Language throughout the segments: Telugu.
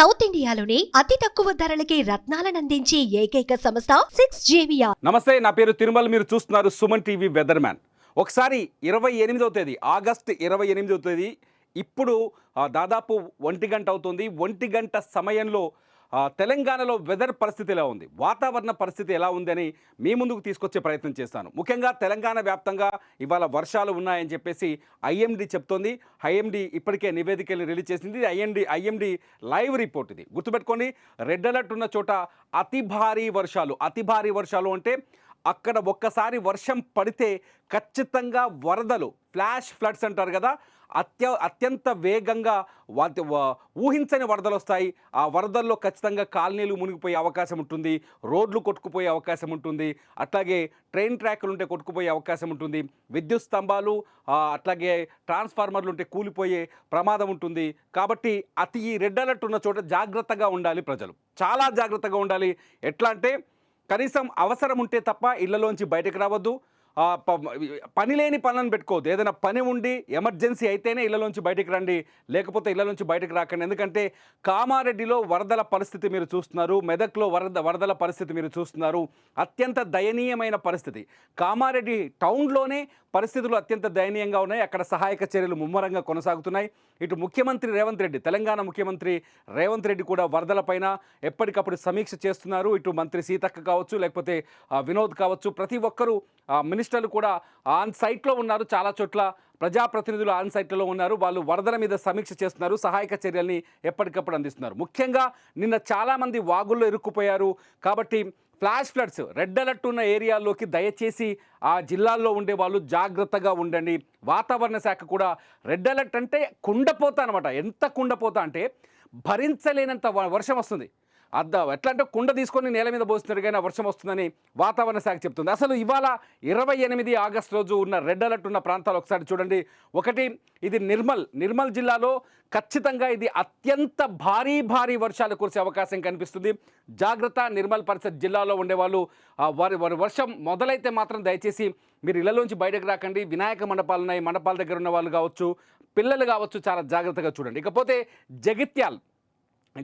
సౌత్ ఇండియాలోని అతి తక్కువ ధరలకి రత్నాలనందించే ఏకైక సంస్థ 6JVR. నమస్తే, నా పేరు తిరుమల. మీరు చూస్తున్నారు సుమన్ టీవీ వెదర్ మ్యాన్. ఒకసారి 28వ తేదీ ఆగస్టు 28వ తేదీ ఇప్పుడు దాదాపు 1 గంట అవుతుంది. 1 గంట సమయంలో తెలంగాణలో వెదర్ పరిస్థితి ఎలా ఉంది, వాతావరణ పరిస్థితి ఎలా ఉందని మీ ముందుకు తీసుకొచ్చే ప్రయత్నం చేస్తాను. ముఖ్యంగా తెలంగాణ వ్యాప్తంగా ఇవాళ వర్షాలు ఉన్నాయని చెప్పేసి ఐఎండీ చెప్తోంది. ఐఎండీ ఇప్పటికే నివేదికలు రిలీజ్ చేసింది. ఐఎండీ లైవ్ రిపోర్ట్ ఇది. గుర్తుపెట్టుకోండి, రెడ్ అలర్ట్ ఉన్న చోట అతి భారీ వర్షాలు అంటే అక్కడ ఒక్కసారి వర్షం పడితే ఖచ్చితంగా వరదలు, ఫ్లాష్ ఫ్లడ్స్ అంటారు కదా, అత్యంత వేగంగా ఊహించని వరదలు వస్తాయి. ఆ వరదల్లో ఖచ్చితంగా కాలనీలు మునిగిపోయే అవకాశం ఉంటుంది, రోడ్లు కొట్టుకుపోయే అవకాశం ఉంటుంది, అట్లాగే ట్రైన్ ట్రాక్లు ఉంటే కొట్టుకుపోయే అవకాశం ఉంటుంది, విద్యుత్ స్తంభాలు అట్లాగే ట్రాన్స్ఫార్మర్లు ఉంటే కూలిపోయే ప్రమాదం ఉంటుంది. కాబట్టి ఈ రెడ్ అలర్ట్ ఉన్న చోట జాగ్రత్తగా ఉండాలి ప్రజలు, చాలా జాగ్రత్తగా ఉండాలి. ఎట్లా అంటే కనీసం అవసరం ఉంటే తప్ప ఇళ్లలోంచి బయటకు రావద్దు. పని లేని పనులను పెట్టుకోవద్దు. ఏదైనా పని ఉండి ఎమర్జెన్సీ అయితేనే ఇళ్లలోంచి బయటకు రండి, లేకపోతే ఇళ్లలోంచి బయటకు రాకండి. ఎందుకంటే కామారెడ్డిలో వరదల పరిస్థితి మీరు చూస్తున్నారు, మెదక్లో వరదల పరిస్థితి మీరు చూస్తున్నారు. అత్యంత దయనీయమైన పరిస్థితి. కామారెడ్డి టౌన్లోనే పరిస్థితులు అత్యంత దయనీయంగా ఉన్నాయి. అక్కడ సహాయక చర్యలు ముమ్మరంగా కొనసాగుతున్నాయి. ఇటు ముఖ్యమంత్రి రేవంత్ రెడ్డి, తెలంగాణ ముఖ్యమంత్రి రేవంత్ రెడ్డి కూడా వరదలపైన ఎప్పటికప్పుడు సమీక్ష చేస్తున్నారు. ఇటు మంత్రి సీతక్క కావచ్చు, లేకపోతే వినోద్ కావచ్చు, ప్రతి ఒక్కరూ మినిస్టర్లు కూడా ఆన్ సైట్లో ఉన్నారు. చాలా చోట్ల ప్రజాప్రతినిధులు ఆన్ సైట్లో ఉన్నారు. వాళ్ళు వరదల మీద సమీక్ష చేస్తున్నారు, సహాయక చర్యల్ని ఎప్పటికప్పుడు అందిస్తున్నారు. ముఖ్యంగా నిన్న చాలామంది వాగుల్లో ఇరుక్కుపోయారు. కాబట్టి ఫ్లాష్ ఫ్లడ్స్, రెడ్ అలర్ట్ ఉన్న ఏరియాల్లోకి దయచేసి ఆ జిల్లాల్లో ఉండే వాళ్ళు జాగ్రత్తగా ఉండండి. వాతావరణ శాఖ కూడా రెడ్ అలర్ట్ అంటే కుండపోత అనమాట. ఎంత కుండపోత అంటే భరించలేనంత వర్షం వస్తుంది. ఎట్లా అంటే కుండ తీసుకొని నేల మీద పోస్తున్నట్టుగా వర్షం వస్తుందని వాతావరణ శాఖ చెప్తుంది. అసలు ఇవాళ 28 ఆగస్టు రోజు ఉన్న రెడ్ అలర్ట్ ఉన్న ప్రాంతాలు ఒకసారి చూడండి. ఒకటి, ఇది నిర్మల్ జిల్లాలో ఖచ్చితంగా ఇది అత్యంత భారీ వర్షాలు కురిసే అవకాశం కనిపిస్తుంది. జాగ్రత్త. నిర్మల్ పరిసర జిల్లాలో ఉండేవాళ్ళు వారి వర్షం మొదలైతే మాత్రం దయచేసి మీరు ఇళ్లలోంచి బయటకు రాకండి. వినాయక మండపాలు ఉన్నాయి, మండపాల దగ్గర ఉన్న వాళ్ళు కావచ్చు, పిల్లలు కావచ్చు, చాలా జాగ్రత్తగా చూడండి. ఇకపోతే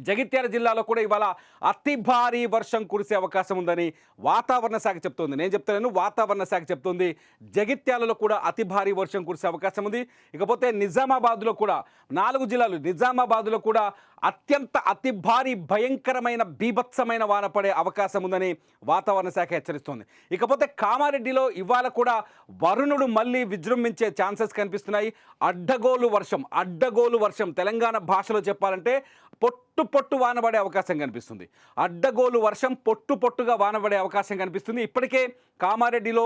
జగిత్యాల జిల్లాలో కూడా ఇవాళ అతి భారీ వర్షం కురిసే అవకాశం ఉందని వాతావరణ శాఖ చెప్తోంది. నేను చెప్తాను, వాతావరణ శాఖ చెప్తోంది. జగిత్యాలలో కూడా అతి భారీ వర్షం కురిసే అవకాశం ఉంది. ఇకపోతే నిజామాబాద్లో కూడా 4 జిల్లాలు, నిజామాబాద్లో కూడా అతి భారీ భయంకరమైన బీభత్సమైన వాన పడే అవకాశం ఉందని వాతావరణ శాఖ హెచ్చరిస్తోంది. ఇకపోతే కామారెడ్డిలో ఇవాళ కూడా వరుణుడు మళ్ళీ విజృంభించే ఛాన్సెస్ కనిపిస్తున్నాయి. అడ్డగోలు వర్షం తెలంగాణ భాషలో చెప్పాలంటే పొట్టు వానబడే అవకాశం కనిపిస్తుంది. అడ్డగోలు వర్షం పొట్టుగా వానబడే అవకాశం కనిపిస్తుంది. ఇప్పటికే కామారెడ్డిలో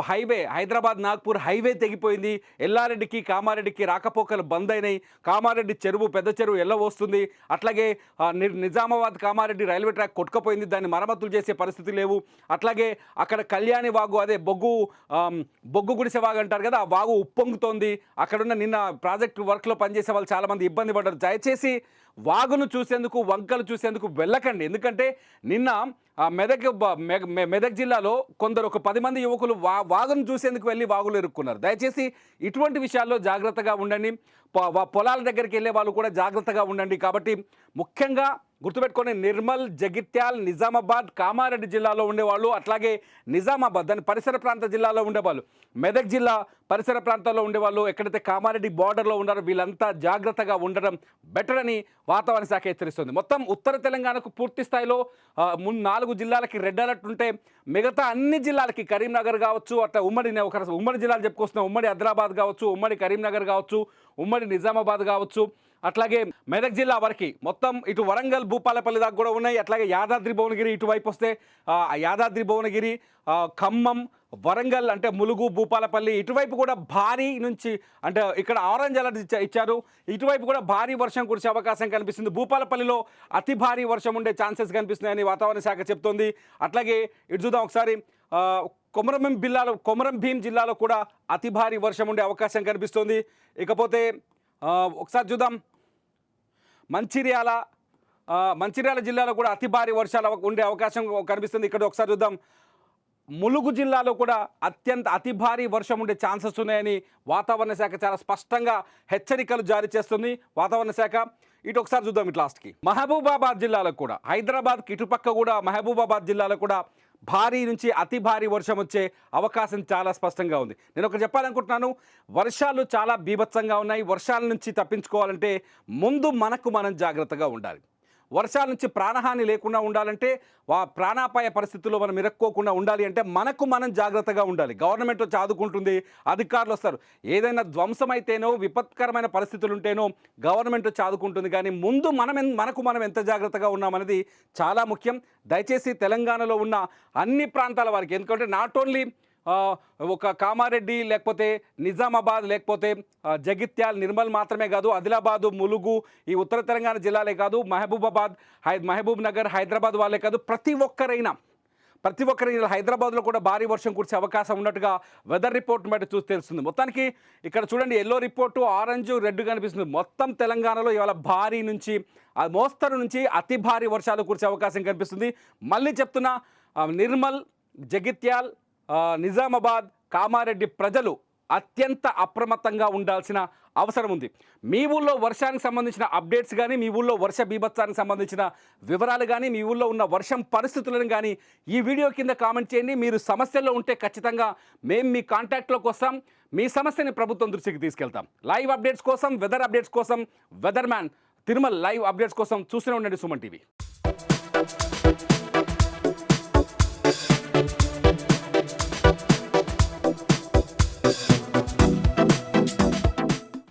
హైవే, హైదరాబాద్ నాగ్పూర్ హైవే తెగిపోయింది. ఎల్లారెడ్డికి కామారెడ్డికి రాకపోకలు బంద్ అయినాయి. కామారెడ్డి పెద్ద చెరువు వస్తుంది. అట్లాగే నిజామాబాద్ కామారెడ్డి రైల్వే ట్రాక్ కొట్టుకుపోయింది, దాన్ని మరమ్మతులు చేసే పరిస్థితి లేవు. అట్లాగే అక్కడ కళ్యాణి వాగు, అదే బొగ్గు గుడిసె వాగు అంటారు కదా, ఆ వాగు ఉప్పొంగుతోంది. అక్కడున్న నిన్న ప్రాజెక్టు వర్క్లో పనిచేసే వాళ్ళు చాలామంది ఇబ్బంది పడ్డారు. దయచేసి వాగును చూసేందుకు, వంకలు చూసేందుకు వెళ్ళకండి. ఎందుకంటే నిన్న మెదక్ జిల్లాలో ఒక 10 మంది యువకులు వాగును చూసేందుకు వెళ్ళి వాగులు ఇరుక్కున్నారు. దయచేసి ఇటువంటి విషయాల్లో జాగ్రత్తగా ఉండండి. పొలాల దగ్గరికి వెళ్ళే వాళ్ళు కూడా జాగ్రత్తగా ఉండండి. కాబట్టి ముఖ్యంగా గుర్తుపెట్టుకొని, నిర్మల్, జగిత్యాల్, నిజామాబాద్, కామారెడ్డి జిల్లాలో ఉండేవాళ్ళు, అట్లాగే నిజామాబాద్ దాని పరిసర ప్రాంత జిల్లాలో ఉండేవాళ్ళు, మెదక్ జిల్లా పరిసర ప్రాంతాల్లో ఉండేవాళ్ళు, ఎక్కడైతే కామారెడ్డి బార్డర్లో ఉన్నారో వీళ్ళంతా జాగ్రత్తగా ఉండడం బెటర్ అని వాతావరణ శాఖ హెచ్చరిస్తుంది. మొత్తం ఉత్తర తెలంగాణకు పూర్తి స్థాయిలో 4 జిల్లాలకి రెడ్ అలర్ట్ ఉంటే మిగతా అన్ని జిల్లాలకి, కరీంనగర్ కావచ్చు, అట్లా ఉమ్మడి జిల్లాలు చెప్పుకొస్తున్నాం, ఉమ్మడి ఆదిలాబాద్ కావచ్చు, ఉమ్మడి కరీంనగర్ కావచ్చు, ఉమ్మడి నిజామాబాద్ కావచ్చు, అట్లాగే మెదక్ జిల్లా వరకు మొత్తం ఇటు వరంగల్, భూపాలపల్లి దాకా కూడా ఉన్నాయి. అట్లాగే యాదాద్రి భువనగిరి ఇటువైపు వస్తే యాదాద్రి భువనగిరి, ఖమ్మం, వరంగల్ అంటే ములుగు, భూపాలపల్లి ఇటువైపు కూడా భారీ నుంచి, అంటే ఇక్కడ ఆరెంజ్ అలర్ట్ ఇచ్చారు. ఇటువైపు కూడా భారీ వర్షం కురిసే అవకాశం కనిపిస్తుంది. భూపాలపల్లిలో అతి భారీ వర్షం ఉండే ఛాన్సెస్ కనిపిస్తున్నాయని వాతావరణ శాఖ చెప్తోంది. అట్లాగే ఇటు చూద్దాం ఒకసారి, కొమరం భీం జిల్లాలో కూడా అతి భారీ వర్షం ఉండే అవకాశం కనిపిస్తుంది. ఇకపోతే ఒకసారి చూద్దాం, మంచిర్యాల జిల్లాలో కూడా అతి భారీ వర్షాలు ఉండే అవకాశం కనిపిస్తుంది. ఇక్కడ ఒకసారి చూద్దాం, ములుగు జిల్లాలో కూడా అతి భారీ వర్షం ఉండే ఛాన్సెస్ ఉన్నాయని వాతావరణ శాఖ చాలా స్పష్టంగా హెచ్చరికలు జారీ చేస్తుంది వాతావరణ శాఖ. ఇటు ఒకసారి చూద్దాం ఇటు లాస్ట్కి. మహబూబాబాద్ జిల్లాలో కూడా, హైదరాబాద్కి ఇటుపక్క కూడా మహబూబాబాద్ జిల్లాలో కూడా భారీ నుంచి అతి భారీ వర్షం వచ్చే అవకాశం చాలా స్పష్టంగా ఉంది. నేను ఒకటి చెప్పాలనుకుంటున్నాను, వర్షాలు చాలా బీభత్సంగా ఉన్నాయి. వర్షాల నుంచి తప్పించుకోవాలంటే ముందు మనం జాగ్రత్తగా ఉండాలి. వర్షాల నుంచి ప్రాణహాని లేకుండా ఉండాలంటే, ప్రాణాపాయ పరిస్థితుల్లో మనం ఇరుక్కోకుండా ఉండాలి అంటే మనం జాగ్రత్తగా ఉండాలి. గవర్నమెంట్ వచ్చి ఆదుకుంటుంది, అధికారులు వస్తారు. ఏదైనా ధ్వంసమైతేనో విపత్కరమైన పరిస్థితులు ఉంటేనో గవర్నమెంట్ వచ్చి ఆదుకుంటుంది. కానీ ముందు మనం ఎంత జాగ్రత్తగా ఉన్నామనేది చాలా ముఖ్యం. దయచేసి తెలంగాణలో ఉన్న అన్ని ప్రాంతాల వారికి, ఎందుకంటే నాట్ ఓన్లీ ఒక కామారెడ్డి లేకపోతే నిజామాబాద్ లేకపోతే జగిత్యాల్ నిర్మల్ మాత్రమే కాదు, ఆదిలాబాదు, ములుగు, ఈ ఉత్తర తెలంగాణ జిల్లాలే కాదు, మహబూబ్ నగర్, హైదరాబాద్ వాళ్ళే కాదు, ప్రతి ఒక్కరైనా హైదరాబాద్లో కూడా భారీ వర్షం కురిసే అవకాశం ఉన్నట్టుగా వెదర్ రిపోర్ట్ బట్టి చూసి తెలుస్తుంది. మొత్తానికి ఇక్కడ చూడండి, ఎల్లో రిపోర్టు ఆరెంజ్ రెడ్ కనిపిస్తుంది. మొత్తం తెలంగాణలో ఇవాళ భారీ నుంచి మోస్తరు నుంచి అతి భారీ వర్షాలు కురిసే అవకాశం కనిపిస్తుంది. మళ్ళీ చెప్తున్నా, నిర్మల్, జగిత్యాల్, నిజామాబాద్, కామారెడ్డి ప్రజలు అత్యంత అప్రమత్తంగా ఉండాల్సిన అవసరం ఉంది. మీ ఊళ్ళో వర్షానికి సంబంధించిన అప్డేట్స్ కానీ, మీ ఊళ్ళో వర్ష బీభత్సానికి సంబంధించిన వివరాలు కానీ, మీ ఊళ్ళో ఉన్న వర్షం పరిస్థితులను కానీ ఈ వీడియో కింద కామెంట్ చేయండి. మీరు సమస్యల్లో ఉంటే ఖచ్చితంగా మేము మీ కాంటాక్ట్లోకి వస్తాం. మీ సమస్యని ప్రభుత్వం దృష్టికి తీసుకెళ్తాం. లైవ్ అప్డేట్స్ కోసం, వెదర్ అప్డేట్స్ కోసం, weather man Tirumala live updates కోసం చూస్తూనే ఉండండి సుమన్ టీవీ.